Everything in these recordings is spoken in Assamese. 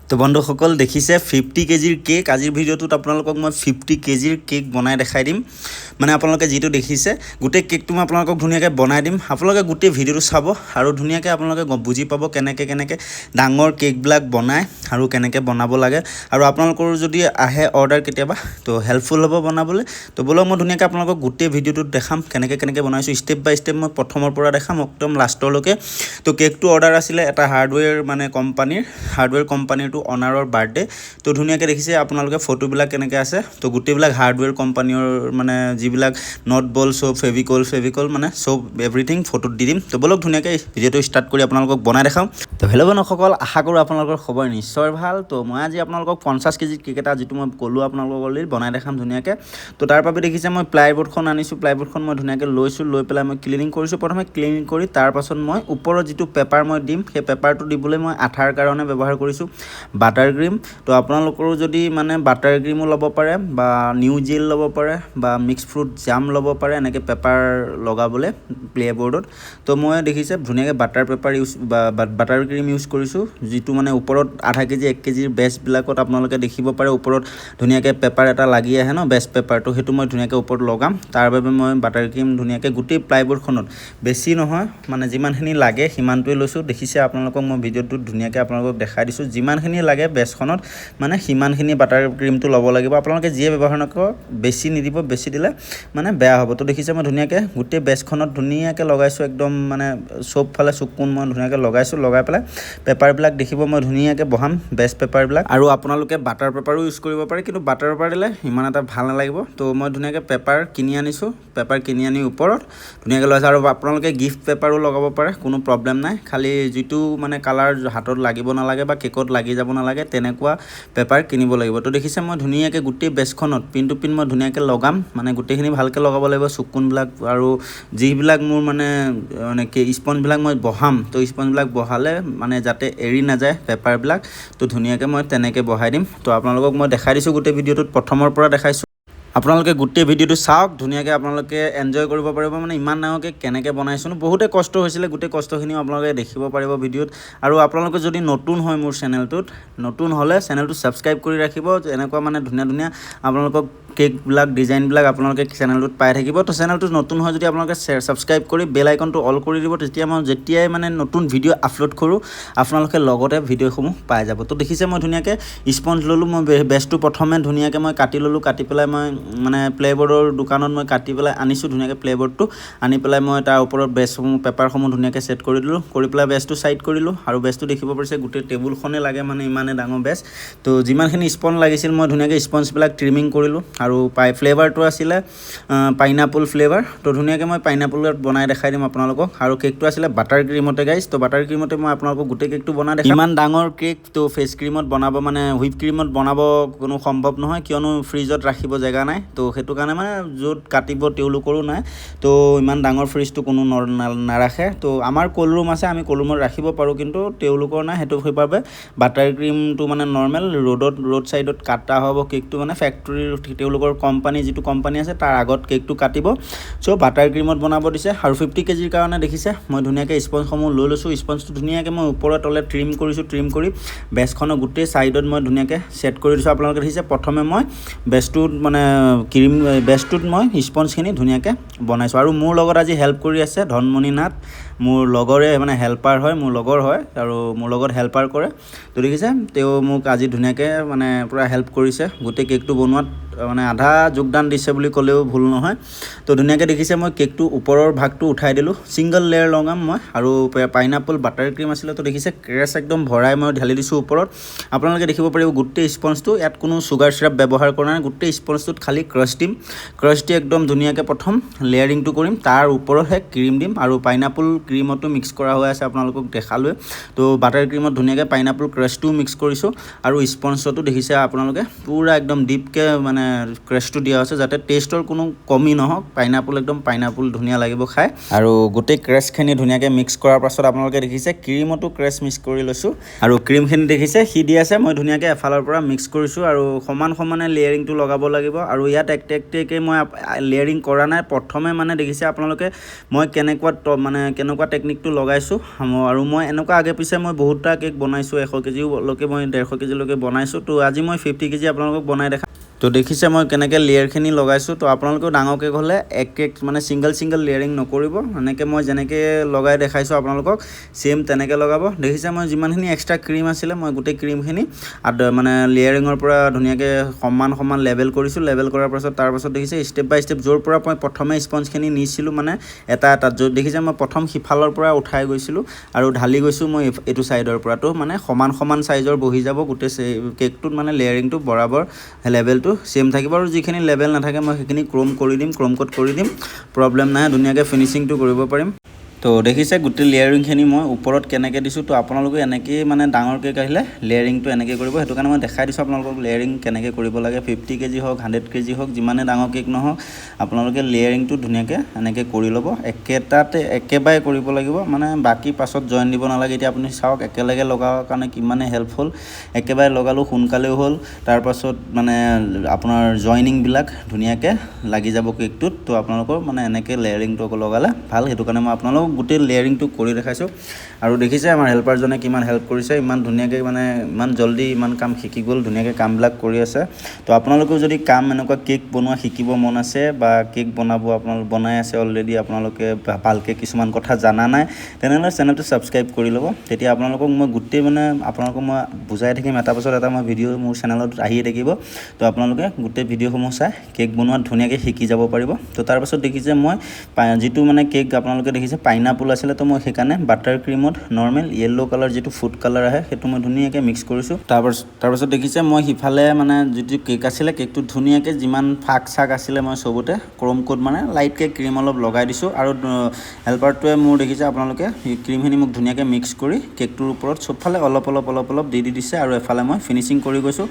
তো বন্ধুসকল দেখিছে 50 কেজিৰ কেক আজিৰ ভিডিঅ'টোত আপোনালোকক মই 50 কেজিৰ কেক বনাই দেখাই দিম মানে আপোনালোকে যেটো দেখিছে গুটে কেকটো মই আপোনালোকক ধুনিয়াকৈ বনাই দিম আপোনালোকে গুটে ভিডিঅ'টো চাব আৰু ধুনিয়াকৈ আপোনালোকে বুজি পাব কেনেকৈ ডাঙৰ কেক ব্লাক বনায় আৰু কেনেকৈ বনাব লাগে আৰু আপোনালোকৰ যদি আহে অৰ্ডাৰ কেতিয়াবা তো হেল্পফুল হ'ব বনাবলৈ তো বলক মই ধুনিয়াকৈ আপোনালোকক গুটে ভিডিঅ'টোত দেখাম কেনেকৈ বনাইছো স্টেপ বাই স্টেপ মই প্ৰথমৰ পৰা দেখাম একদম লাষ্টলৈকে তো কেকটো অৰ্ডাৰ আছিল এটা হাৰ্ডৱেৰ মানে কোম্পানীৰ অনাৰৰ বাৰ্থডে তো ধুনিয়াকৈ দেখিছে আপোনালোকে ফটোবিলাক কেনেকৈ আছে তো গুটেবিলাক হাৰ্ডৱেৰ কোম্পানীৰ মানে যিবিলাক নট বল সব ফেভিকল মানে সব এভৰিথিং ফটোত দি দিম তো বলক ধুনিয়াকৈ ভিডিঅ'টো ষ্টাৰ্ট কৰি আপোনালোকক বনাই দেখাম তো হেল্ল' বন্ধুসকল আশা কৰোঁ আপোনালোকৰ খবৰ নিশ্চয় ভাল তো মই আজি আপোনালোকক 50 কেজি কেক এটা যিটো মই ক'লোঁ আপোনালোকক বনাই দেখাম ধুনিয়াকৈ তো তাৰ বাবে দেখিছে মই প্লাইবোৰ্ডখন আনিছোঁ প্লাইবোৰ্ডখন মই ধুনিয়াকৈ লৈছোঁ লৈ পেলাই মই ক্লিনিং কৰিছোঁ প্ৰথমে ক্লিনিং কৰি তাৰ পাছত মই ওপৰত যিটো পেপাৰ মই দিম সেই পেপাৰটো দিবলৈ মই আঠাৰ কাৰণে ব্যৱহাৰ কৰিছোঁ বাটাৰ ক্ৰীম তো আপোনালোকৰো যদি মানে বাটাৰ ক্ৰীমো ল'ব পাৰে বা নিউ জেল ল'ব পাৰে বা মিক্স ফ্ৰুট জাম ল'ব পাৰে এনেকৈ পেপাৰ লগাবলৈ প্লেবৰ্ডত তো মই দেখিছে ধুনিয়াকৈ বাটাৰ পেপাৰ ইউজ বা বাটাৰ ক্ৰীম ইউজ কৰিছোঁ যিটো মানে ওপৰত আধা কেজি 1 কেজিৰ বেচবিলাকত আপোনালোকে দেখিব পাৰে ওপৰত ধুনিয়াকৈ পেপাৰ এটা লাগি আহে ন বেচ পেপাৰটো সেইটো মই ধুনিয়াকৈ ওপৰত লগাম তাৰ বাবে মই বাটাৰ ক্ৰীম ধুনিয়াকৈ গোটেই প্লাইবোৰ্ডখনত বেছি নহয় মানে যিমানখিনি লাগে সিমানটোৱে লৈছোঁ দেখিছে আপোনালোকক মই ভিডিঅ'টোত ধুনিয়াকৈ আপোনালোকক দেখাই দিছোঁ যিমানখিনি লাগে বেচখনত মানে সিমানখিনি বাটাৰ ক্ৰীমটো ল'ব লাগিব আপোনালোকে যিয়ে ব্যৱহাৰ নকৰক বেছি নিদিব বেছি দিলে মানে বেয়া হ'ব তো দেখিছে মই ধুনিয়াকৈ গোটেই বেচখনত ধুনিয়াকৈ লগাইছোঁ একদম মানে সব ফালে চুকুন মই ধুনিয়াকৈ লগাইছোঁ লগাই পেলাই পেপাৰবিলাক দেখিব মই ধুনিয়াকৈ বহাম বেচ পেপাৰবিলাক আৰু আপোনালোকে বাটাৰ পেপাৰো ইউজ কৰিব পাৰে কিন্তু বাটাৰ পেপাৰ দিলে ইমান এটা ভাল নালাগিব তো মই ধুনিয়াকৈ পেপাৰ কিনি আনিছোঁ পেপাৰ কিনি আনি ওপৰত ধুনিয়াকৈ লগাইছোঁ আৰু আপোনালোকে গিফ্ট পেপাৰো লগাব পাৰে কোনো প্ৰব্লেম নাই খালি যিটো মানে কালাৰ হাতত লাগিব নালাগে বা কেকত লাগি যাব নালাগে তেনেকুৱা পেপাৰ কিনিব লাগিব তো দেখিছে মই ধুনিয়াকৈ গোটেই বেচখনত পিন টু পিন মই ধুনিয়াকৈ লগাম মানে গোটেইখিনি ভালকৈ লগাব লাগিব চুকুনবিলাক আৰু যিবিলাক মোৰ মানে কি স্পঞ্জবিলাক মই বহাম তো স্পঞ্জবিলাক বহালে মানে যাতে এৰি নাযায় পেপাৰবিলাক তো ধুনিয়াকৈ মই তেনেকৈ বহাই দিম তো আপোনালোকক মই দেখাই দিছোঁ গোটেই ভিডিঅ'টোত প্ৰথমৰ পৰা দেখাইছোঁ আপোনালোকে গোটেই ভিডিঅ'টো চাওক ধুনিয়াকৈ আপোনালোকে এনজয় কৰিব পাৰিব মানে ইমান ডাঙৰকৈ কেনেকৈ বনাইছোঁ বহুতে কষ্ট হৈছিলে গোটেই কষ্টখিনিও আপোনালোকে দেখিব পাৰিব ভিডিঅ'ত আৰু আপোনালোকে যদি নতুন হয় মোৰ চেনেলটোত নতুন হ'লে চেনেলটো ছাবস্ক্ৰাইব কৰি ৰাখিব এনেকুৱা মানে ধুনীয়া আপোনালোকক কেকবিলাক ডিজাইনবিলাক আপোনালোকে চেনেলটোত পাই থাকিব তো চেনেলটো নতুন হয় যদি আপোনালোকে ছাবস্ক্ৰাইব কৰি বেল আইকনটো অল কৰি দিব তেতিয়া মই যেতিয়াই মানে নতুন ভিডিঅ' আপলোড কৰোঁ আপোনালোকে লগতে ভিডিঅ'সমূহ পাই যাব তো দেখিছে মই ধুনীয়াকৈ স্পঞ্জ ল'লোঁ মই বেচটো প্ৰথমে ধুনীয়াকৈ মই কাটি ল'লোঁ কাটি পেলাই মই মানে প্লেবৰ্ডৰ দোকানত মই কাটি পেলাই আনিছোঁ ধুনীয়াকৈ প্লেবৰ্ডটো আনি পেলাই মই তাৰ ওপৰত বেচসমূহ পেপাৰসমূহ ধুনীয়াকৈ ছেট কৰি দিলোঁ কৰি পেলাই বেচটো ছাইড কৰিলোঁ আৰু বেচটো দেখিব পাৰিছে গোটেই টেবুলখনে লাগে মানে ইমানে ডাঙৰ বেচ তো যিমানখিনি স্পঞ্জ লাগিছিল মই ধুনীয়াকৈ স্পঞ্জবিলাক ট্ৰিমিং কৰিলোঁ আৰু ফ্লেভাৰটো আছিলে পাইনাপল ফ্লেভাৰ তো ধুনীয়াকৈ মই পাইনাপলত বনাই দেখাই দিম আপোনালোকক আৰু কেকটো আছিলে বাটাৰ ক্ৰীমতে গাইজ তো বাটাৰ ক্ৰীমতে মই আপোনালোকক গোটেই কেকটো বনাই দেখাম ইমান ডাঙৰ কেক তো ফেচ ক্ৰীমত বনাব মানে হুইপ ক্ৰীমত বনাব কোনো সম্ভৱ নহয় কিয়নো ফ্ৰিজত ৰাখিব জেগা নাই তো সেইটো কাৰণে মানে য'ত কাটিব তেওঁলোকৰো নাই তো ইমান ডাঙৰ ফ্ৰিজটো কোনো নাৰাখে তো আমাৰ ক'ল্ড ৰুম আছে আমি ক'ল্ড ৰুমত ৰাখিব পাৰোঁ কিন্তু তেওঁলোকৰ নাই সেইটো সেইবাবে বাটাৰ ক্ৰীমটো মানে নৰ্মেল ৰোড ছাইডত কাটা হ'ব কেকটো মানে ফেক্টৰীৰ তেওঁলোকৰ কোম্পানী যিটো কোম্পানী আছে তাৰ আগত কেকটো কাটিব চ' বাটাৰ ক্ৰীমত বনাব দিছে আৰু 50 কেজিৰ কাৰণে দেখিছে মই ধুনীয়াকৈ স্পঞ্জসমূহ লৈ লৈছোঁ স্পঞ্জটো ধুনীয়াকৈ মই ওপৰত তলে ট্ৰিম কৰিছোঁ ট্ৰিম কৰি বেচখনৰ গোটেই ছাইডত মই ধুনীয়াকৈ ছেট কৰি দিছোঁ আপোনালোকে দেখিছে প্ৰথমে মই বেচটোত মানে বেচটোত মই স্পঞ্জখিনি ধুনীয়াকৈ বনাইছোঁ আৰু মোৰ লগত আজি হেল্প কৰি আছে ধনমণি নাথ মোৰ লগৰে মানে হেল্পাৰ হয় মোৰ লগৰ হয় আৰু মোৰ লগত হেল্পাৰ কৰে তো দেখিছে তেওঁ মোক আজি ধুনীয়াকৈ মানে পূৰা হেল্প কৰিছে গোটেই কেকটো বনোৱাত মানে আধা যোগদান দিছে বুলি ক'লেও ভুল নহয় তো ধুনীয়াকৈ দেখিছে মই কেকটো ওপৰৰ ভাগটো উঠাই দিলোঁ ছিংগল লেয়াৰ লগাম মই আৰু পাইনাপল বাটাৰ ক্ৰীম আছিলে তো দেখিছে ক্ৰেছ একদম ভৰাই মই ঢালি দিছোঁ ওপৰত আপোনালোকে দেখিব পাৰিব গোটেই স্পঞ্জটো ইয়াত কোনো চুগাৰ চিৰাপ ব্যৱহাৰ কৰা নাই গোটেই স্পঞ্জটোত খালি ক্ৰাছ দি একদম ধুনীয়াকৈ প্ৰথম লেয়াৰিংটো কৰিম তাৰ ওপৰতহে ক্ৰীম দিম আৰু পাইনাপল ক্ৰীমতো মিক্স কৰা হৈ আছে আপোনালোকক দেখালোৱে তো বাটাৰ ক্ৰীমত ধুনীয়াকৈ পাইনাপল ক্ৰাছটোও মিক্স কৰিছোঁ আৰু স্পঞ্জটো দেখিছে আপোনালোকে পূৰা একদম ডিপকৈ মানে ক্ৰাছটো দিয়া হৈছে যাতে টেষ্টৰ কোনো কমি নহওক পাইনাপল একদম পাইনাপল ধুনীয়া লাগিব খাই আৰু গোটেই ক্ৰাছখিনি ধুনীয়াকৈ মিক্স কৰাৰ পাছত আপোনালোকে দেখিছে ক্ৰীমতো ক্ৰাছ মিক্স কৰি লৈছোঁ আৰু ক্ৰীমখিনি দেখিছে সি দি আছে মই ধুনীয়াকৈ এফালৰ পৰা মিক্স কৰিছোঁ আৰু সমানে লেয়াৰিংটো লগাব লাগিব আৰু ইয়াত একটেকৈ মই লেয়াৰিং কৰা নাই প্ৰথমে মানে দেখিছে আপোনালোকে মই কেনেকুৱা এনেকুৱা টেকনিকটো লগাইছোঁ আৰু মই এনেকুৱা আগে পিছে মই বহুতটা কেক বনাইছোঁ 100 কেজিলৈকে মই 150 কেজিলৈকে বনাইছোঁ তো আজি মই 50 কেজি আপোনালোকক বনাই দেখাম তো দেখিছে মই কেনেকৈ লেয়াৰখিনি লগাইছোঁ তো আপোনালোকেও ডাঙৰ কেক হ'লে এক কেক মানে ছিংগল লেয়াৰিং নকৰিব এনেকৈ মই যেনেকৈ লগাই দেখাইছোঁ আপোনালোকক সেম তেনেকৈ লগাব দেখিছে মই যিমানখিনি এক্সট্ৰা ক্ৰীম আছিলে মই গোটেই ক্ৰীমখিনি মানে লেয়াৰিঙৰ পৰা ধুনীয়াকৈ সমান লেভেল কৰিছোঁ লেভেল কৰাৰ পাছত তাৰপাছত দেখিছে ষ্টেপ বাই ষ্টেপ য'ৰ পৰা মই প্ৰথমে স্পঞ্জখিনি নিছিলোঁ মানে এটা য'ত দেখিছে মই প্ৰথম সিফালৰ পৰা উঠাই গৈছিলোঁ আৰু ঢালি গৈছোঁ মই এইটো ছাইডৰ পৰা তো মানে সমান চাইজৰ বহি যাব গোটেই কেকটোত মানে লেয়াৰিংটো বৰাবৰ লেভেলটো সেম থাকিব আৰু যিখিনি লেভেল নাথাকে মই সেইখিনি ক্ৰম কোড কৰি দিম প্ৰব্লেম নাই ধুনীয়াকৈ ফিনিচিংটো কৰিব পাৰিম তো দেখিছে গোটেই লেয়াৰিংখিনি মই ওপৰত কেনেকৈ দিছোঁ তো আপোনালোকে এনেকৈ মানে ডাঙৰ কেক আহিলে লেয়াৰিংটো এনেকৈ কৰিব সেইটো কাৰণে মই দেখাই দিছোঁ আপোনালোকক লেয়াৰিং কেনেকৈ কৰিব লাগে 50 কেজি হওক 100 কেজি হওক যিমানে ডাঙৰ কেক নহওক আপোনালোকে লেয়াৰিংটো ধুনীয়াকৈ এনেকৈ কৰি ল'ব একেটাতে একেবাৰে কৰিব লাগিব মানে বাকী পাছত জইন দিব নালাগে এতিয়া আপুনি চাওক একেলগে লগাবৰ কাৰণে কিমানে হেল্পফুল একেবাৰে লগালোঁ সোনকালেও হ'ল তাৰপাছত মানে আপোনাৰ জইনিংবিলাক ধুনীয়াকৈ লাগি যাব কেকটোত তো আপোনালোকৰ মানে এনেকৈ লেয়াৰিংটো লগালে ভাল সেইটো কাৰণে মই আপোনালোকক গোটেই লেয়াৰিংটো কৰি দেখাইছোঁ আৰু দেখিছে আমাৰ হেল্পাৰজনে কিমান হেল্প কৰিছে ইমান ধুনীয়াকৈ মানে ইমান জল্দি ইমান কাম শিকি গ'ল ধুনীয়াকৈ কামবিলাক কৰি আছে তো আপোনালোকেও যদি কাম এনেকুৱা কেক বনোৱা শিকিব মন আছে বা কেক বনাব আপোনালোক বনাই আছে অলৰেডি আপোনালোকে ভালকৈ কিছুমান কথা জানা নাই তেনেহ'লে চেনেলটো ছাবস্ক্ৰাইব কৰি ল'ব তেতিয়া আপোনালোকক মই গোটেই মানে আপোনালোকক মই বুজাই থাকিম এটা পাছত এটা মই ভিডিঅ' মোৰ চেনেলত আহিয়ে থাকিব তো আপোনালোকে গোটেই ভিডিঅ'সমূহ চাই কেক বনোৱাত ধুনীয়াকৈ শিকি যাব পাৰিব তো তাৰপাছত দেখিছে মই যিটো মানে কেক আপোনালোকে দেখিছে পাইনাপল আছিলে তো মই সেইকাৰণে বাটাৰ ক্ৰীমত নৰ্মেল য়েল্লো কালাৰ যিটো ফুড কালাৰ আহে সেইটো মই ধুনীয়াকৈ মিক্স কৰিছোঁ তাৰপাছত দেখিছে মই সিফালে মানে যিটো কেক আছিলে কেকটো ধুনীয়াকৈ যিমান ফাক চাক আছিলে মই চবতে ক্ৰম কোড মানে লাইটকৈ ক্ৰীম অলপ লগাই দিছোঁ আৰু হেল্পাৰটোৱে মোৰ দেখিছে আপোনালোকে ক্ৰীমখিনি মোক ধুনীয়াকৈ মিক্স কৰি কেকটোৰ ওপৰত চবফালে অলপ দি দিছে আৰু এফালে মই ফিনিচিং কৰি গৈছোঁ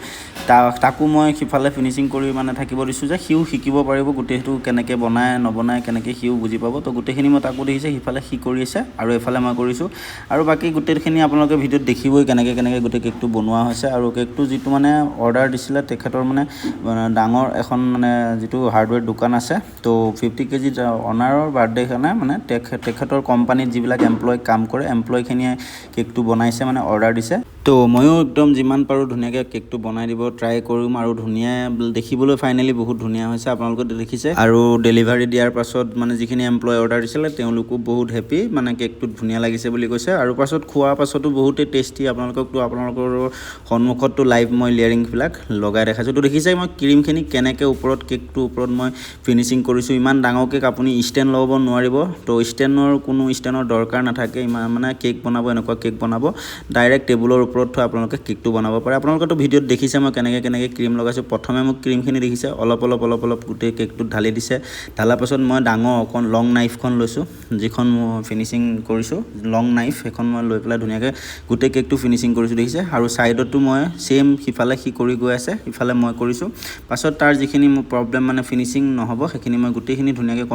তাকো মই সিফালে ফিনিচিং কৰি মানে থাকিব দিছোঁ যে সিও শিকিব পাৰিব গোটেইটো কেনেকৈ বনায় নবনায় কেনেকৈ সিও বুজি পাব তো গোটেইখিনি মই তাকো দেখিছে সিফালে সি কৰি আছে আৰু এফালে মই কৰিছোঁ আৰু বাকী গোটেইখিনি আপোনালোকে ভিডিঅ'ত দেখিবই কেনেকৈ গোটেই কেকটো বনোৱা হৈছে আৰু কেকটো যিটো মানে অৰ্ডাৰ দিছিলে তেখেতৰ মানে ডাঙৰ এখন মানে যিটো হাৰ্ডৱেৰ দোকান আছে তো 50 কেজি অনাৰৰ বাৰ্থডে কাৰণে মানে তেখেতৰ কোম্পানীত যিবিলাক এমপ্লয় কাম কৰে এমপ্লয়খিনিয়ে কেকটো বনাইছে মানে অৰ্ডাৰ দিছে তো ময়ো একদম যিমান পাৰোঁ ধুনীয়াকৈ কেকটো বনাই দিব ট্ৰাই কৰিম আৰু ধুনীয়া দেখিবলৈ ফাইনেলি বহুত ধুনীয়া হৈছে আপোনালোকে দেখিছে আৰু ডেলিভাৰী দিয়াৰ পাছত মানে যিখিনি এমপ্লয় অৰ্ডাৰ দিছিলে তেওঁলোকো বহুত হেপী মানে কেকটো ধুনীয়া লাগিছে বুলি কৈছে আৰু পাছত খোৱাৰ পাছতো বহুতেই টেষ্টি আপোনালোকৰ সন্মুখততো লাইভ মই লেয়াৰিংবিলাক লগাই দেখাইছোঁ তো দেখিছে মই ক্ৰীমখিনি কেনেকৈ ওপৰত কেকটোৰ ওপৰত মই ফিনিচিং কৰিছোঁ ইমান ডাঙৰ কেক আপুনি ষ্টেণ্ড ল'ব নোৱাৰিব তো ষ্টেণ্ডৰ দৰকাৰ নাথাকে ইমান মানে কেক বনাব এনেকুৱা কেক বনাব ডাইৰেক্ট টেবুলৰ ওপৰত থৈ আপোনালোকে কেকটো বনাব পাৰে আপোনালোকেতো ভিডিঅ'ত দেখিছে মই কেনেকৈ ক্ৰীম লগাইছোঁ প্ৰথমে মোক ক্ৰীমখিনি দেখিছে অলপ গোটেই কেকটোত ঢালি দিছে ঢালাৰ পাছত মই ডাঙৰ অকণ লং নাইফখন লৈছোঁ যিখন মই ফিনিচিং কৰিছোঁ লং নাইফ সেইখন মই লৈ পেলাই ধুনীয়াকৈ গোটেই কেকটো ফিনিচিং কৰিছোঁ দেখিছে আৰু ছাইডতো মই সেম সিফালে সি কৰি গৈ আছে ইফালে মই কৰিছোঁ পাছত তাৰ যিখিনি মোৰ প্ৰব্লেম মানে ফিনিচিং নহ'ব সেইখিনি মই গোটেইখিনি ধুনীয়াকৈ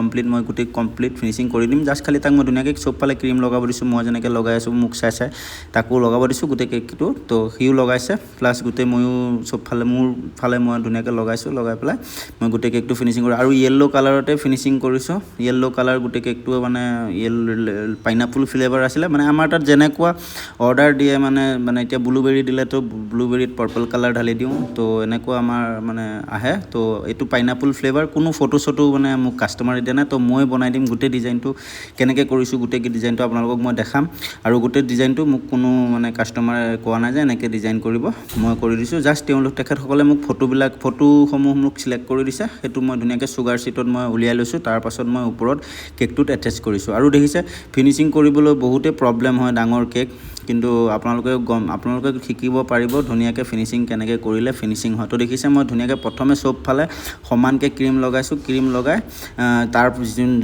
কমপ্লিট ফিনিচিং কৰি দিম জাষ্ট খালি তাক মই ধুনীয়াকৈ চবফালে ক্ৰীম লগাব দিছোঁ মই যেনেকৈ লগাই আছোঁ মোক চাই তাকো লগাব দিছোঁ গোটেই কেকটো তো সিও লগাইছে প্লাছ গোটেই ময়ো চবফালে মোৰ ফালে মই ধুনীয়াকৈ লগাইছোঁ লগাই পেলাই মই গোটেই কেকটো ফিনিচিং কৰোঁ আৰু য়েল্লো কালাৰতে ফিনিচিং কৰিছোঁ য়েল্লো কালাৰ গোটেই কেকটো মানে পাইনাপল ফ্লেভাৰ আছিলে মানে আমাৰ তাত যেনেকুৱা অৰ্ডাৰ দিয়ে মানে এতিয়া ব্লুবেৰী দিলেতো ব্লুবেৰীত পাৰ্পল কালাৰ ঢালি দিওঁ তো এনেকুৱা আমাৰ মানে আহে তো এইটো পাইনাপল ফ্লেভাৰ কোনো ফটো মানে মোক কাষ্টমাৰে দিয়া নাই তো মই বনাই দিম গোটেই ডিজাইনটো কেনেকৈ কৰিছোঁ গোটেই ডিজাইনটো আপোনালোকক মই দেখাম আৰু গোটেই ডিজাইনটো মোক কোনো মানে কাষ্টমাৰে কোৱা নাই যে এনেকৈ ডিজাইন কৰিব মই কৰি দিছোঁ জাষ্ট তেখেতসকলে মোক ফটোসমূহ মোক চিলেক্ট কৰি দিছে সেইটো মই ধুনীয়াকৈ চুগাৰ চিটত মই উলিয়াই লৈছোঁ তাৰপাছত মই ওপৰত কেকটোত এটেচ কৰিছোঁ আৰু দেখিছে ফিনিচিং কৰিবলৈ বহুতেই প্ৰব্লেম হয় ডাঙৰ কেক কিন্তু আপোনালোকে শিকিব পাৰিব ধুনীয়াকৈ ফিনিচিং কেনেকৈ কৰিলে ফিনিচিং হয় তো দেখিছে মই ধুনীয়াকৈ প্ৰথমে চবফালে সমানকৈ ক্ৰীম লগাইছোঁ ক্ৰীম লগাই তাৰ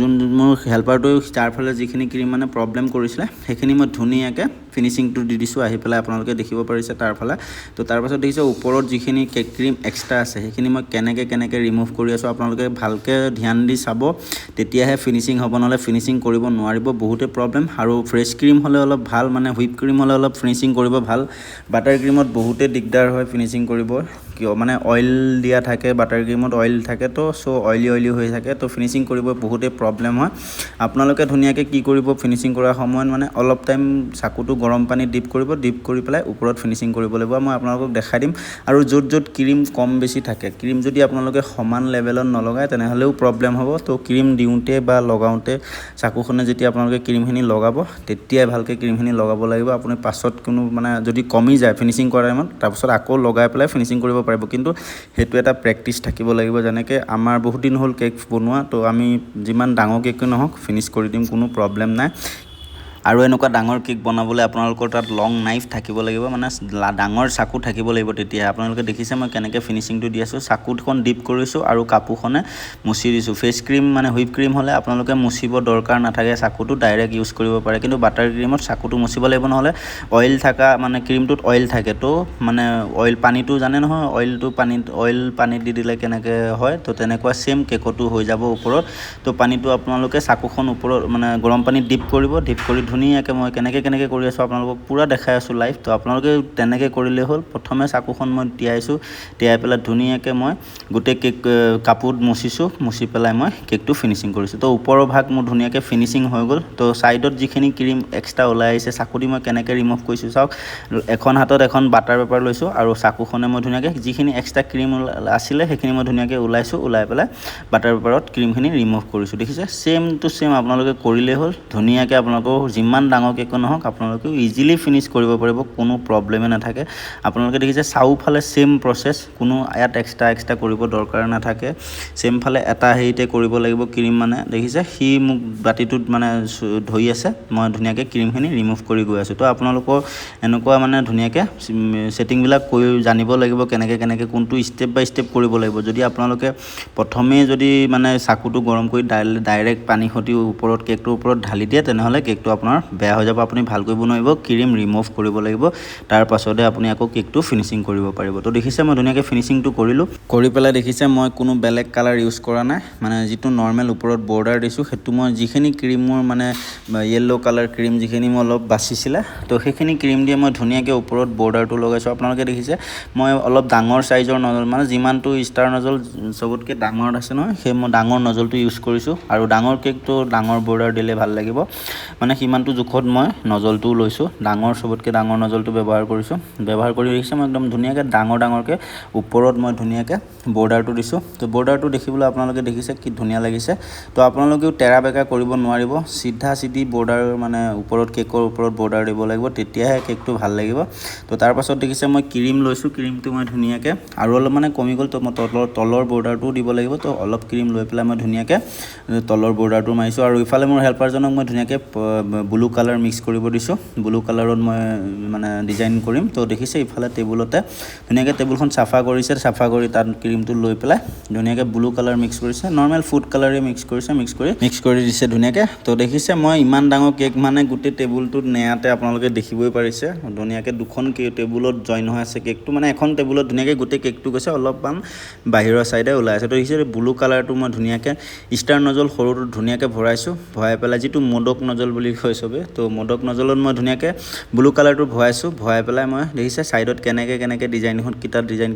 যোন মোৰ হেল্পাৰটোৱে তাৰ ফালে যিখিনি ক্ৰীম মানে প্ৰব্লেম কৰিছিলে সেইখিনি মই ধুনীয়াকৈ ফিনিচিংটো দি দিছোঁ আহি পেলাই আপোনালোকে দেখিব পাৰিছে তাৰ ফালে তো তাৰপাছত দেখিছে ওপৰত যিখিনি কেক ক্ৰীম এক্সট্ৰা আছে সেইখিনি মই কেনেকৈ ৰিমুভ কৰি আছোঁ আপোনালোকে ভালকৈ ধ্যান দি চাব তেতিয়াহে ফিনিচিং হ'ব নহ'লে ফিনিচিং কৰিব নোৱাৰিব বহুতেই প্ৰব্লেম আৰু ফ্ৰেছ ক্ৰীম হ'লে অলপ ভাল মানে হুইপ ক্ৰীম হ'লে অলপ ফিনিচিং কৰিব ভাল বাটাৰ ক্ৰীমত বহুতেই দিগদাৰ হয় ফিনিচিং কৰিব মানে অইল দিয়া থাকে বাটাৰ ক্ৰীমত অইল থাকে তো সো অইলি হৈ থাকে তো ফিনিশিং কৰিব বহুতে প্ৰবলেম হয় আপোনালোকে ধুনীয়াকৈ কি কৰিব ফিনিশিং কৰাৰ সময়ত মানে অলপ টাইম চাকুটো গৰম পানীত ডিপ কৰিব ডিপ কৰি পেলাই ওপৰত ফিনিশিং কৰিব লাগিব মই আপোনালোকক দেখাই দিম আৰু য'ত ক্ৰীম কম বেছি থাকে ক্ৰীম যদি আপোনালোকে সমান লেভেলত নলগায় তেনেহ'লেও প্ৰবলেম হ'ব তো ক্ৰীম দিওঁতে বা লগাওঁতে চাকুখনে যেতিয়া আপোনালোকে ক্ৰীমখিনি লগাব তেতিয়াই ভালকৈ ক্ৰীমখিনি লগাব লাগিব আপুনি পাছত কোনো মানে যদি কমি যায় ফিনিশিং কৰাৰ টাইমত তাৰপিছত আকৌ লগাই পেলাই ফিনিশিং কৰিব পাৰিব কিন্তু সেইটো এটা প্ৰেক্টিচ থাকিব লাগিব যেনেকৈ আমাৰ বহুত দিন হ'ল কেক বনোৱা তো আমি যিমান ডাঙৰ কেক নহওক ফিনিশ কৰি দিম কোনো প্ৰবলেম নাই আৰু এনেকুৱা ডাঙৰ কেক বনাবলৈ আপোনালোকৰ তাত লং নাইফ থাকিব লাগিব মানে ডাঙৰ চাকু থাকিব লাগিব তেতিয়া আপোনালোকে দেখিছে মই কেনেকৈ ফিনিশিংটো দি আছোঁ চাকুখন ডিপ কৰিছোঁ আৰু কাপোৰখনে মুচি দিছোঁ ফেচ ক্ৰীম মানে হুইপ ক্ৰীম হ'লে আপোনালোকে মুচিব দৰকাৰ নাথাকে চাকুটো ডাইৰেক্ট ইউজ কৰিব পাৰে কিন্তু বাটাৰ ক্ৰীমত চাকুটো মুচিব লাগিব নহ'লে অইল থকা মানে ক্ৰীমটোত অইল থাকে তো মানে অইল পানীটো জানে নহয় অইল পানীত দি দিলে কেনেকৈ হয় তো তেনেকুৱা সেম কেকতো হৈ যাব ওপৰত তো পানীটো আপোনালোকে চাকুখন ওপৰত মানে গৰম পানীত ডিপ কৰিব ডিপ কৰি ধুনীয়াকৈ মই কেনেকৈ কৰি আছোঁ আপোনালোকক পুৰা দেখাই আছোঁ লাইভ তো আপোনালোকে তেনেকৈ কৰিলে হ'ল প্ৰথমে চাকুখন মই তিয়াই পেলাই ধুনীয়াকৈ মই গোটেই কেক কাপোৰত মুচি পেলাই মই কেকটো ফিনিশিং কৰিছোঁ তো ওপৰৰ ভাগ মোৰ ধুনীয়াকৈ ফিনিশিং হৈ গ'ল তো ছাইডত যিখিনি ক্ৰীম এক্সট্ৰা ওলাই আহিছে চাকু দি মই কেনেকৈ ৰিমুভ কৰিছোঁ চাওক এখন হাতত এখন বাটাৰ পেপাৰ লৈছোঁ আৰু চাকুখনে মই ধুনীয়াকৈ যিখিনি এক্সট্ৰা ক্ৰীম আছিলে সেইখিনি মই ধুনীয়াকৈ ওলাই পেলাই বাটাৰ পেপাৰত ক্ৰীমখিনি ৰিমুভ কৰিছোঁ দেখিছে সেম টু সেম আপোনালোকে কৰিলেই হ'ল ধুনীয়াকৈ আপোনালোকৰ যিমান ডাঙৰ কেক নহওক আপোনালোকে ইজিলি ফিনিশ কৰিব পাৰিব কোনো প্ৰবলেমে নাথাকে আপোনালোকে দেখিছে চাউফালে সেম প্ৰচেছ কোনো ইয়াত এক্সট্ৰা কৰিব দৰকাৰ নাথাকে সেম ফালে এটা হেৰিতে কৰিব লাগিব ক্ৰীম মানে দেখিছে সি মোক বাতিটোত মানে ধৰি আছে মই ধুনীয়াকৈ ক্ৰীমখিনি ৰিমুভ কৰি গৈ আছোঁ তো আপোনালোকৰ এনেকুৱা মানে ধুনীয়াকৈ সেটিংবিলাক কৰি জানিব লাগিব কেনেকৈ কোনটো ষ্টেপ বাই ষ্টেপ কৰিব লাগিব যদি আপোনালোকে প্ৰথমেই যদি মানে চাকুটো গৰম কৰি ডাইৰেক্ট পানী সৈতে ওপৰত কেকটোৰ ওপৰত ঢালি দিয়ে তেনেহ'লে কেকটো আপোনাৰ বেয়া হৈ যাব আপুনি ভাল কৰিব নোৱাৰিব ক্ৰীম ৰিমুভ কৰিব লাগিব তাৰ পাছতে আপুনি আকৌ কেকটো ফিনিশিং কৰিব পাৰিব তো দেখিছে মই ধুনীয়াকৈ ফিনিশিংটো কৰিলোঁ কৰি পেলাই দেখিছে মই কোনো বেলেগ কালাৰ ইউজ কৰা নাই মানে যিটো নৰ্মেল ওপৰত বৰ্ডাৰ দিছোঁ সেইটো মই যিখিনি ক্ৰীমৰ মানে য়েল্লো কালাৰ ক্ৰীম যিখিনি মই অলপ বাচিছিলে তো সেইখিনি ক্ৰীম দিয়ে মই ধুনীয়াকৈ ওপৰত বৰ্ডাৰটো লগাইছোঁ আপোনালোকে দেখিছে মই অলপ ডাঙৰ সাইজৰ নজল মানে যিমানটো ষ্টাৰ নজল চবতকৈ ডাঙৰ আছে নহয় সেই মই ডাঙৰ নজলটো ইউজ কৰিছোঁ আৰু ডাঙৰ কেকটো ডাঙৰ বৰ্ডাৰ দিলে ভাল লাগিব মানে সিমানটো জোখত মই নজলটোও লৈছোঁ চবতকৈ ডাঙৰ নজলটো ব্যৱহাৰ কৰি দেখিছে মই একদম ধুনীয়াকৈ ডাঙৰকৈ ওপৰত মই ধুনীয়াকৈ বৰ্ডাৰটো দিছোঁ তো বৰ্ডাৰটো দেখিবলৈ আপোনালোকে দেখিছে কি ধুনীয়া লাগিছে তো আপোনালোকেও তেৰা বেকা কৰিব নোৱাৰিব চিধি বৰ্ডাৰ মানে কেকৰ ওপৰত বৰ্ডাৰ দিব লাগিব তেতিয়াহে কেকটো ভাল লাগিব তো তাৰ পাছত দেখিছে মই ক্ৰীম লৈছোঁ ক্ৰীমটো মই ধুনীয়াকৈ আৰু অলপ মানে কমি গ'ল তো মই তলৰ বৰ্ডাৰটোও দিব লাগিব তো অলপ ক্ৰীম লৈ পেলাই মই ধুনীয়াকৈ তলৰ বৰ্ডাৰটো মাৰিছোঁ আৰু ইফালে মোৰ হেল্পাৰজনক মই ধুনীয়াকৈ ব্লু কালাৰ মিক্স কৰিব দিছোঁ ব্লু কালাৰত মই মানে ডিজাইন কৰিম তো দেখিছে ইফালে টেবুলতে ধুনীয়াকৈ টেবুলখন চাফা কৰি তাত ক্ৰীমটো লৈ পেলাই ধুনীয়াকৈ ব্লু কালাৰ মিক্স কৰিছে নৰ্মেল ফুড কালাৰে মিক্স কৰি দিছে ধুনীয়াকৈ তো দেখিছে মই ইমান ডাঙৰ কেক মানে গোটেই টেবুলটোত নেয়াতে আপোনালোকে দেখিবই পাৰিছে ধুনীয়াকৈ দুখন টেবুলত জইন হৈ আছে কেকটো মানে এখন টেবুলত ধুনীয়াকৈ গোটেই কেকটো গৈছে অলপমান বাহিৰৰ চাইডে ওলাই আছে তো দেখিছে ব্লু কালাৰটো মই ধুনীয়াকৈ ষ্টাৰ নজল সৰুটো ধুনীয়াকৈ ভৰাই পেলাই যিটো মোদক নজল বুলি কয় চবে তো মোদক নজলত মই ধুনীয়াকৈ ব্লু কালাৰটো ভৰাই পেলাই মই দেখিছে ছাইডত কেনেকৈ ডিজাইন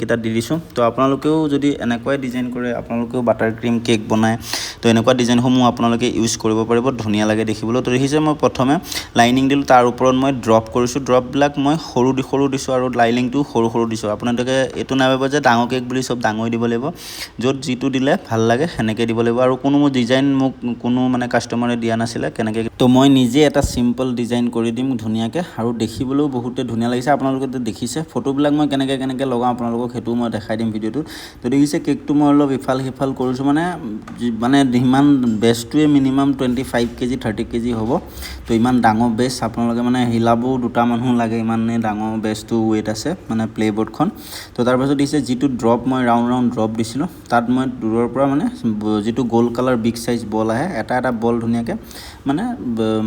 কেইটা দি দিছোঁ তো আপোনালোকেও যদি এনেকুৱাই ডিজাইন কৰে আপোনালোকেও বাটাৰ ক্ৰীম কেক বনায় তো এনেকুৱা ডিজাইনসমূহ আপোনালোকে ইউজ কৰিব পাৰিব ধুনীয়া লাগে দেখিবলৈ তো দেখিছে মই প্ৰথমে লাইনিং দিলোঁ তাৰ ওপৰত মই ড্ৰপ কৰিছোঁ ড্ৰপবিলাক মই সৰু দিছোঁ আৰু লাইনিংটো সৰু দিছোঁ আপোনালোকে এইটো নাভাবিব যে ডাঙৰ কেক বুলি চব ডাঙৰ দিব লাগিব য'ত যিটো দিলে ভাল লাগে সেনেকৈ দিব লাগিব আৰু কোনো ডিজাইন মোক কোনো মানে কাষ্টমাৰে দিয়া নাছিলে কেনেকৈ তো মই নিজে এটা চিম্পল ডিজাইন কৰি দিম ধুনীয়াকৈ আৰু দেখিবলৈও বহুতে ধুনীয়া লাগিছে আপোনালোকে দেখিছে ফটোবিলাক মই কেনেকৈ লগাওঁ আপোনালোকক সেইটোও মই দেখাই দিম ভিডিঅ'টোত তো দেখিছে কেকটো মই অলপ ইফাল সিফাল কৰিছোঁ মানে ইমান বেছটোৱে মিনিমাম 25 কেজি 30 কেজি হ'ব তো ইমান ডাঙৰ বেছ আপোনালোকে মানে হিলাবও দুটা মানুহ লাগে ইমানে ডাঙৰ বেছটো ৱেইট আছে মানে প্লেবৰ্ডখন তো তাৰপাছত দিছে যিটো ড্ৰপ মই ৰাউণ্ড ড্ৰপ দিছিলোঁ তাত মই দূৰৰ পৰা মানে যিটো গ'ল্ড কালাৰ বিগ চাইজ বল আহে এটা বল ধুনীয়াকৈ মানে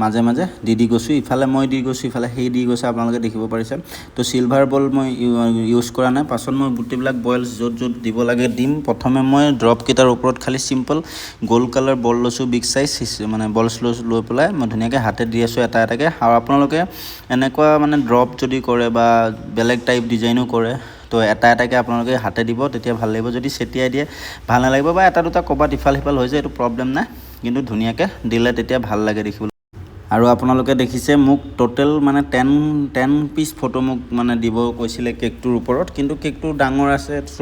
মাজে দি গৈছোঁ ইফালে মই দি গৈছোঁ ইফালে সেই দি গৈছে আপোনালোকে দেখিব পাৰিছে তো চিলভাৰ বল মই ইউজ কৰা নাই পাছত মই গোটেইবিলাক বইলছ য'ত দিব লাগে দিম প্ৰথমে মই ড্ৰপকেইটাৰ ওপৰত খালি চিম্পল গ'ল্ড কালাৰ বল লৈছোঁ বিগ চাইজ মানে বলছ লৈ পেলাই মই ধুনীয়াকৈ হাতে দি আছোঁ এটাকৈ আৰু আপোনালোকে এনেকুৱা মানে ড্ৰপ যদি কৰে বা বেলেগ টাইপ ডিজাইনো কৰে তো এটা এটাকৈ আপোনালোকে হাতে দিব, তেতিয়া ভাল লাগিব। যদি চেটিয়াই দিয়ে ভাল নালাগিব, বা এটা দুটা ক'ৰবাত ইফাল সিফাল হৈ যায়, এইটো প্ৰব্লেম নাই, কিন্তু ধুনীয়াকৈ দিলে তেতিয়া ভাল লাগে দেখিবলৈ। আৰু আপোনালোকে দেখিছে মোক টোটেল মানে 10 পিচ ফটো মোক মানে দিব কৈছিলে কেকটোৰ ওপৰত, কিন্তু কেকটো ডাঙৰ আছে, চ'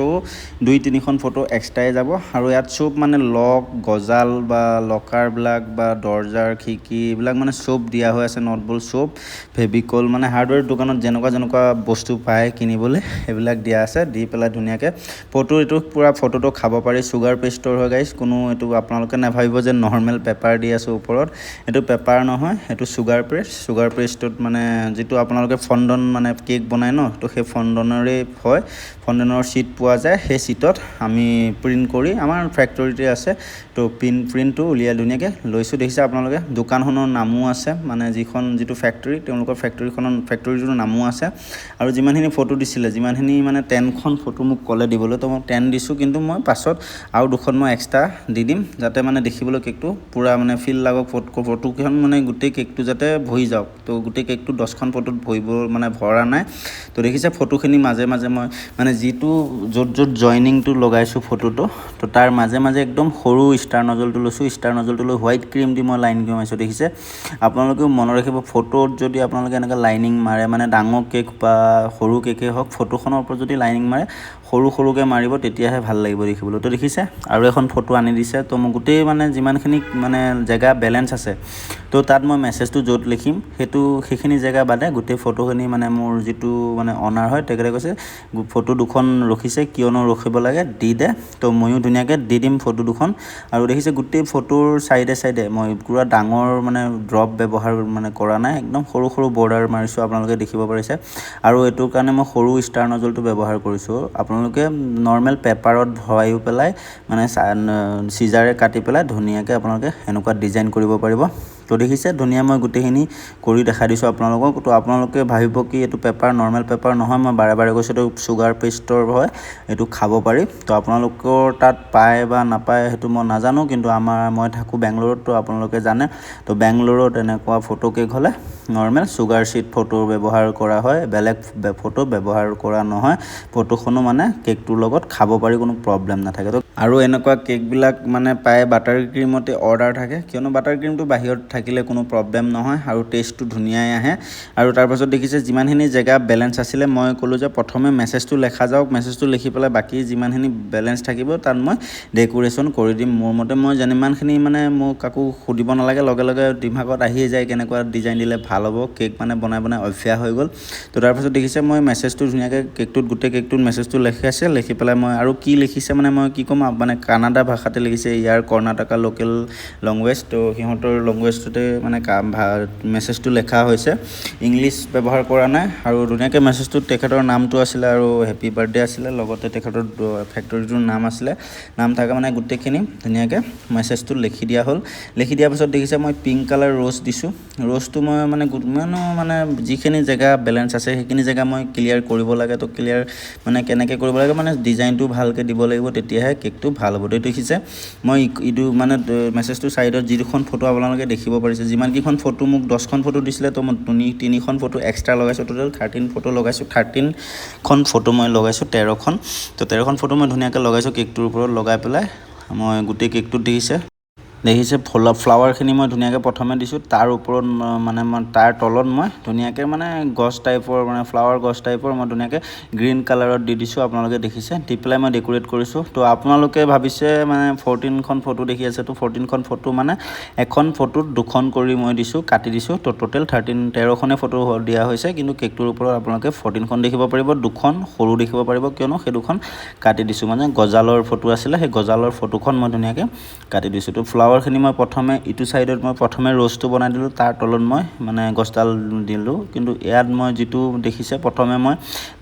2-3খন ফটো এক্সট্ৰাই যাব। আৰু ইয়াত চব মানে লক, গজাল বা লকাৰবিলাক বা দৰ্জাৰ খিৰিকী এইবিলাক মানে চব দিয়া হৈ আছে, নটবল চব, ফেভিকল মানে হাৰ্ডৱেৰ দোকানত যেনেকুৱা বস্তু পায় কিনিবলৈ সেইবিলাক দিয়া আছে। দি পেলাই ধুনীয়াকৈ এইটো পূৰা ফটোটো খাব পাৰি। চুগাৰ পেষ্টৰ হয় গাইজ, কোনো এইটো আপোনালোকে নাভাবিব যে নৰ্মেল পেপাৰ দি আছোঁ ওপৰত, এইটো পেপাৰ নহয়, এইটো চুগাৰ পেষ্টত মানে যিটো আপোনালোকে ফণ্ডন মানে কেক বনায় ন, তো সেই ফণ্ডনৰে হয়, ফণ্ডনৰ শ্বীট পোৱা যায়, সেই শ্বীটত আমি প্ৰিণ্ট কৰি আমাৰ ফেক্টৰীতে আছে, তো প্ৰিণ্টটো উলিয়াই ধুনীয়াকৈ লৈছোঁ। দেখিছে আপোনালোকে দোকানখনৰ নামো আছে, মানে যিটো ফেক্টৰী, তেওঁলোকৰ ফেক্টৰীটোৰ নামো আছে। আৰু যিমানখিনি ফটো দিছিলে, যিমানখিনি মানে 10খন ফটো মোক ক'লে দিবলৈ, তো মই 10 দিছোঁ, কিন্তু মই পাছত আৰু 2খন মই এক্সট্ৰা দি দিম, যাতে মানে দেখিবলৈ কেকটো পূৰা মানে ফিল লাগক। ফটোকেইখন মানে গোটেই কেকটো যাতে ভৰি যাওক, তো গোটেই কেকটো 10খন ফটোত ভৰা নাই। তো দেখিছে ফটোখিনি মাজে মাজে মই মানে যিটো য'ত জইনিংটো লগাইছোঁ ফটোটো, তো তাৰ মাজে মাজে একদম সৰু ষ্টাৰ নজলটো লৈছোঁ। ষ্টাৰ নজলটো লৈ হোৱাইট ক্ৰীম দি মই লাইন মাৰিছোঁ। দেখিছে আপোনালোকেও মনত ৰাখিব, ফটোত যদি আপোনালোকে এনেকৈ লাইনিং মাৰে, মানে ডাঙৰ কেক বা সৰু কেকেই হওক, ফটোখনৰ ওপৰত যদি লাইনিং মাৰে সৰুকৈ মাৰিব, তেতিয়াহে ভাল লাগিব দেখিবলৈ। তো দেখিছে আৰু এখন ফটো আনি দিছে, তো মই গোটেই মানে যিমানখিনি মানে জেগা বেলেঞ্চ আছে, তো তাত মই মেছেজটো য'ত লিখিম সেইখিনি জেগা বাদে গোটেই ফটোখিনি মানে মোৰ যিটো মানে অনাৰ হয়, তেখেতে কৈছে ফটো 2খন ৰখিছে, কিয়নো ৰখিব লাগে দি দে, তো ময়ো ধুনীয়াকৈ দি দিম ফটো 2খন। আৰু দেখিছে গোটেই ফটোৰ চাইডে মই পূৰা ডাঙৰ মানে ড্ৰপ ব্যৱহাৰ মানে কৰা নাই, একদম সৰু বৰ্ডাৰ মাৰিছোঁ, আপোনালোকে দেখিব পাৰিছে। আৰু এইটোৰ কাৰণে মই সৰু ষ্টাৰ নজলটো ব্যৱহাৰ কৰিছোঁ। আপোনালোকে নৰ্মেল পেপাৰত ভৰাইও পেলাই মানে চিজাৰে কাটি পেলাই ধুনীয়াকৈ আপোনালোকে এনেকুৱা ডিজাইন কৰিব পাৰিব। তো দেখিছে ধুনীয়া মই গোটেইখিনি কৰি দেখাই দিছোঁ আপোনালোকক। তো আপোনালোকে ভাবিব কি এইটো পেপাৰ নৰ্মেল পেপাৰ নহয়, মই বাৰে কৈছোঁ এইটো চুগাৰ পেষ্টৰ হয়, এইটো খাব পাৰি। তো আপোনালোকৰ তাত পায় বা নাপায় সেইটো মই নাজানো, কিন্তু মই থাকোঁ বেংগলোৰত, তো আপোনালোকে জানে। তো বেংগলোৰত এনেকুৱা ফটো কেক হ'লে নৰ্মেল চুগাৰ শ্বীট ফটো ব্যৱহাৰ কৰা হয়, বেলেগ ফটো ব্যৱহাৰ কৰা নহয়। ফটোখনো মানে কেকটোৰ লগত খাব পাৰি, কোনো প্ৰব্লেম নাথাকে। তো আৰু এনেকুৱা কেকবিলাক মানে প্ৰায় বাটাৰ ক্ৰীমতে অৰ্ডাৰ থাকে, কিয়নো বাটাৰ ক্ৰীমটো বাহিৰত থাকিলে কোনো প্ৰব্লেম নহয় আৰু টেষ্টটো ধুনীয়াই আহে। আৰু তাৰপাছত দেখিছে যিমানখিনি জেগা বেলেঞ্চ আছিলে, মই ক'লোঁ যে প্ৰথমে মেছেজটো লেখা যাওক, মেছেজটো লিখি পেলাই বাকী যিমানখিনি বেলেঞ্চ থাকিব তাত মই ডেক'ৰেশ্যন কৰি দিম। মোৰ মতে মই যিমানখিনি মানে মোক কাকো সুধিব নালাগে, লগে দিমাগত আহিয়ে যায় কেনেকুৱা ডিজাইন দিলে ভাল হ'ব, কেক মানে বনাই অভ্যাস হৈ গ'ল। তো তাৰপাছত দেখিছে মই মেছেজটো ধুনীয়াকৈ গোটেই কেকটোত মেছেজটো লিখি পেলাই মই আৰু কি লিখিছে মানে মই কি ক'ম, মানে কানাডা ভাষাতে লিখিছে, ইয়াৰ কৰ্ণাটকা লোকেল লেংগুৱেজ, তো সিহঁতৰ লেংগুৱেজটোতে মানে মেছেজটো লেখা হৈছে, ইংলিছ ব্যৱহাৰ কৰা নাই। আৰু ধুনীয়াকৈ মেছেজটোত তেখেতৰ নামটো আছিলে আৰু হেপী বাৰ্থডে আছিলে, লগতে তেখেতৰ ফেক্টৰীটোৰ নাম আছিলে, নাম থাকে মানে গোটেইখিনি ধুনীয়াকৈ মেছেজটো লিখি দিয়া হ'ল। লিখি দিয়াৰ পিছত দেখিছে মই পিংক কালাৰ ৰ'জ দিছোঁ। ৰ'জটো মই মানে যিখিনি জেগা বেলেঞ্চ আছে সেইখিনি জেগা মই ক্লিয়াৰ কৰিব লাগে। তো ক্লিয়াৰ মানে কেনেকৈ কৰিব লাগে, মানে ডিজাইনটো ভালকৈ দিব লাগিব, তেতিয়াহে কেকটো ভাল হ'ব। তো দেখিছে মই এইটো মানে মেছেজটোৰ ছাইডত যিখন ফটো আপোনালোকে দেখিব পাৰিছে, যিমানকেইখন ফটো মোক 10খন ফটো দিছিলে, তো মই 3খন ফটো এক্সট্ৰা লগাইছোঁ, টোটেল 13 ফটো লগাইছোঁ। 13খন ফটো মই লগাইছোঁ, 13খন। তো 13খন ফটো মই ধুনীয়াকৈ লগাইছোঁ কেকটোৰ ওপৰত লগাই পেলাই। মই গোটেই কেকটোত দেখিছে ফ্লাৱাৰখিনি মই ধুনীয়াকৈ প্ৰথমে দিছোঁ, তাৰ ওপৰত মানে মই তাৰ তলত মই ধুনীয়াকৈ মানে গছ টাইপৰ মানে ফ্লাৱাৰ গছ টাইপৰ মই ধুনীয়াকৈ গ্ৰীণ কালাৰত দি দিছোঁ, আপোনালোকে দেখিছে। দি পেলাই মই ডেক'ৰেট কৰিছোঁ। তো আপোনালোকে ভাবিছে মানে 14খন ফটো দেখি আছে, তো 14খন ফটো মানে এখন ফটোত 2খন কৰি মই দিছোঁ, কাটি দিছোঁ। তো টোটেল 13খনে ফটো দিয়া হৈছে, কিন্তু কেকটোৰ ওপৰত আপোনালোকে 14খন দেখিব পাৰিব, 2খন সৰু দেখিব পাৰিব, কিয়নো সেই 2খন কাটি দিছোঁ। মানে গজালৰ ফটো আছিলে, সেই গজালৰ ফটোখন মই ধুনীয়াকৈ কাটি দিছোঁ। তো ফ্লাৱাৰখিনি মই প্ৰথমে ইটো ছাইডত মই প্ৰথমে ৰ'জটো বনাই দিলোঁ, তাৰ তলত মই মানে গছডাল দিলোঁ। কিন্তু ইয়াত মই যিটো দেখিছে প্ৰথমে মই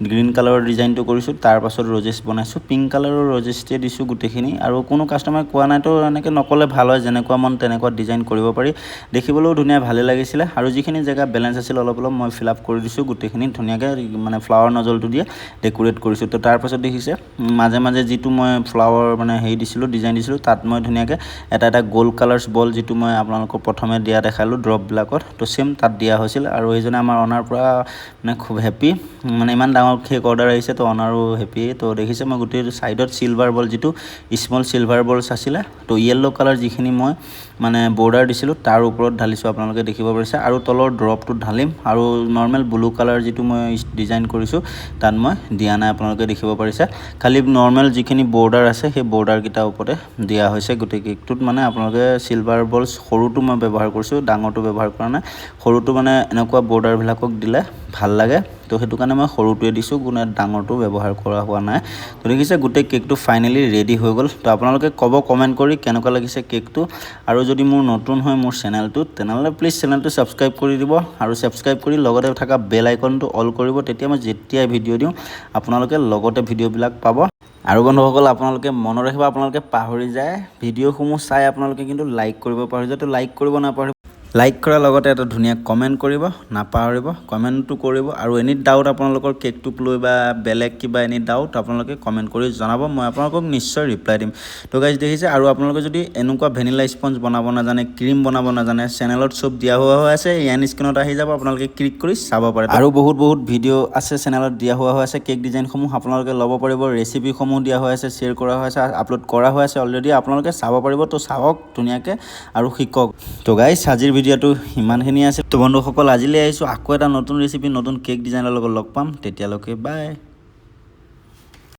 গ্ৰীণ কালাৰৰ ডিজাইনটো কৰিছোঁ, তাৰপাছত ৰ'জেছ বনাইছোঁ, পিংক কালাৰৰ ৰ'জেছটোৱে দিছোঁ গোটেইখিনি। আৰু কোনো কাষ্টমাৰে কোৱা নাই, তো এনেকৈ নক'লে ভাল হয়, যেনেকুৱা মন তেনেকুৱা ডিজাইন কৰিব পাৰি, দেখিবলৈও ধুনীয়া ভালেই লাগিছিলে। আৰু যিখিনি জেগা বেলেঞ্চ আছিল অলপ মই ফিল আপ কৰি দিছোঁ, গোটেইখিনি ধুনীয়াকৈ মানে ফ্লাৱাৰ নজলটো দিয়ে ডেক'ৰেট কৰিছোঁ। তো তাৰপাছত দেখিছে মাজে যিটো মই ফ্লাৱাৰ মানে দিছিলোঁ, ডিজাইন দিছিলোঁ, তাত মই ধুনীয়াকৈ এটা গ'ল গোল্ড কালাৰ্ছ বল যিটো মই আপোনালোকক প্ৰথমে দিয়া দেখালোঁ ড্ৰপবিলাকত তো সেম তাত দিয়া হৈছিল আৰু এইজনে আমাৰ অনাৰ পৰা মানে খুব হেপী মানে ইমান ডাঙৰ কেক অৰ্ডাৰ আহিছে তো অনাৰো হেপী তো দেখিছে মই গোটেই সাইডত সিলভাৰ বল যিটো স্মল সিলভাৰ বলছ আছিলে তো ইয়েলো কালাৰ যিখিনি মই মানে বৰ্ডাৰ দিছিলোঁ তাৰ ওপৰত ঢালিছোঁ আপোনালোকে দেখিব পাৰিছে আৰু তলৰ ড্ৰপটো ঢালিম আৰু নৰ্মেল ব্লু কালাৰ যিটো মই ডিজাইন কৰিছোঁ তাত মই দিয়া নাই আপোনালোকে দেখিব পাৰিছে খালি নৰ্মেল যিখিনি বৰ্ডাৰ আছে সেই বৰ্ডাৰ কেইটাৰ ওপৰতে দিয়া হৈছে গোটেই কেকটোত মানে আপোনালোকে সিলভাৰ বলছ সৰুটো মই ব্যৱহাৰ কৰিছোঁ ডাঙৰটো ব্যৱহাৰ কৰা নাই সৰুটো মানে এনেকুৱা বৰ্ডাৰবিলাকক দিলে ভাল লাগে তো সেইটো কাৰণে মই সৰুটোৱে দিছোঁ কোনো ডাঙৰটো ব্যৱহাৰ কৰা হোৱা নাই তো দেখিছে গোটেই কেকটো ফাইনেলি ৰেডি হৈ গ'ল তো আপোনালোকে ক'ব কমেণ্ট কৰি কেনেকুৱা লাগিছে কেকটো আৰু যদি মোৰ নতুন হয় মোৰ চেনেলটোত তেনেহ'লে প্লিজ চেনেলটো ছাবস্ক্ৰাইব কৰি দিব আৰু ছাবস্ক্ৰাইব কৰি লগতে থকা বেল আইকনটো অল কৰিব তেতিয়া মই যেতিয়াই ভিডিঅ' দিওঁ আপোনালোকে লগতে ভিডিঅ'বিলাক পাব আৰু বন্ধুসকল আপোনালোকে মনত ৰাখিব আপোনালোকে পাহৰি যায় ভিডিঅ'সমূহ চাই আপোনালোকে কিন্তু লাইক কৰিব পাহৰি যায় তো লাইক কৰিব নাপাহৰিব লাইক কৰাৰ লগতে এটা ধুনীয়া কমেণ্ট কৰিব নাপাহৰিব কমেণ্টটো কৰিব আৰু এনি ডাউট আপোনালোকৰ কেকটোক লৈ বা বেলেগ কিবা এনি ডাউট আপোনালোকে কমেণ্ট কৰি জনাব মই আপোনালোকক নিশ্চয় ৰিপ্লাই দিম তো গাইজ দেখিছে আৰু আপোনালোকে যদি এনেকুৱা ভেনিলা স্পঞ্জ বনাব নাজানে ক্ৰীম বনাব নাজানে চেনেলত চব দিয়া হোৱা হৈ আছে ইয়ান স্ক্ৰীনত আহি যাব আপোনালোকে ক্লিক কৰি চাব পাৰে আৰু বহুত ভিডিঅ' আছে চেনেলত দিয়া হোৱা হৈ আছে কেক ডিজাইনসমূহ আপোনালোকে ল'ব পাৰিব ৰেচিপিসমূহ দিয়া হৈ আছে শ্বেয়াৰ কৰা হৈ আছে আপলোড কৰা হৈ আছে অলৰেডি আপোনালোকে চাব পাৰিব তো চাওক ধুনীয়াকৈ আৰু শিকক তো গাইজ আজিৰ ভিডিঅ'টো ইমানখিনি আছিল তো বন্ধুসকল আজিলৈ আহিছোঁ আকৌ এটা নতুন ৰেচিপি নতুন কেক ডিজাইনৰ লগত লগ পাম তেতিয়ালৈকে বাই